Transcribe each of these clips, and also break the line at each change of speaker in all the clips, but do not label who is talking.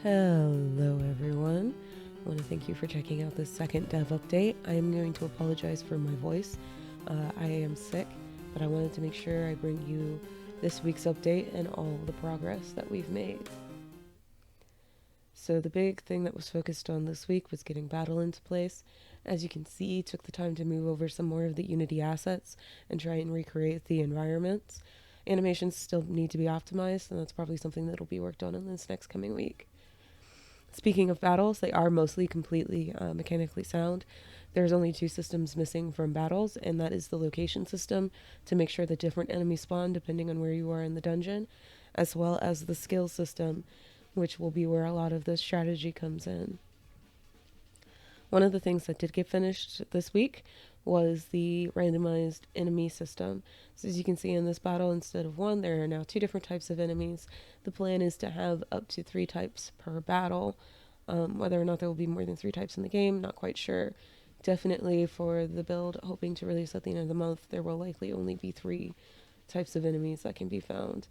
Hello everyone, I want to thank you for checking out this second dev update. I am going to apologize for my voice. I am sick, but I wanted to make sure I bring you this week's update and all the progress that we've made. So the big thing that was focused on this week was getting battle into place. As you can see, took the time to move over some more of the Unity assets and try and recreate the environments. Animations still need to be optimized, and that's probably something that will be worked on in this next coming week. Speaking of battles, they are mostly completely mechanically sound. There's only two systems missing from battles, and that is the location system to make sure that different enemies spawn depending on where you are in the dungeon, as well as the skill system, which will be where a lot of the strategy comes in. One of the things that did get finished this week was the randomized enemy system. So as you can see in this battle, instead of one, there are now two different types of enemies. The plan is to have up to 3 types per battle. Whether or not there will be more than 3 types in the game, not quite sure. Definitely for the build hoping to release at the end of the month, there will likely only be 3 types of enemies that can be found.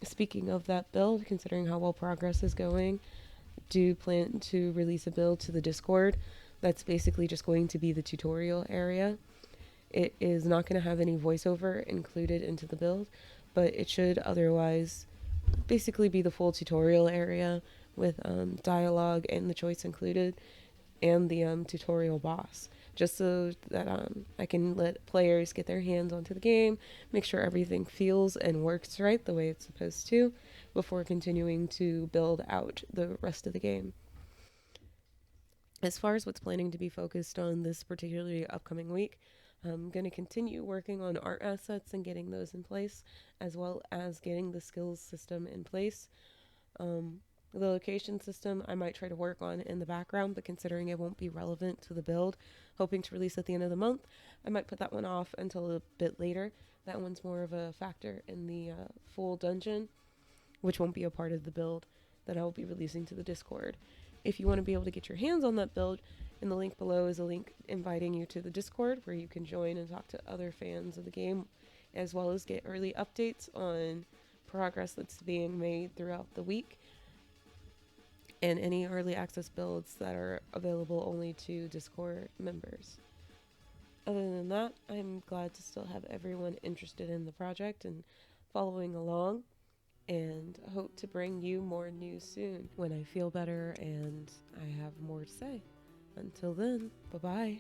Speaking of that build, considering how well progress is going, do plan to release a build to the Discord. That's basically just going to be the tutorial area. It is not going to have any voiceover included into the build, but it should otherwise basically be the full tutorial area with dialogue and the choice included, and the tutorial boss, just so that I can let players get their hands onto the game, make sure everything feels and works right the way it's supposed to, before continuing to build out the rest of the game. As far as what's planning to be focused on this particularly upcoming week, I'm going to continue working on art assets and getting those in place, as well as getting the skills system in place. The location system I might try to work on in the background, but considering it won't be relevant to the build, hoping to release at the end of the month, I might put that one off until a bit later. That one's more of a factor in the full dungeon, which won't be a part of the build that I will be releasing to the Discord. If you want to be able to get your hands on that build, in the link below is a link inviting you to the Discord where you can join and talk to other fans of the game, as well as get early updates on progress that's being made throughout the week, and any early access builds that are available only to Discord members. Other than that, I'm glad to still have everyone interested in the project and following along, and hope to bring you more news soon when I feel better and I have more to say. Until then, bye-bye.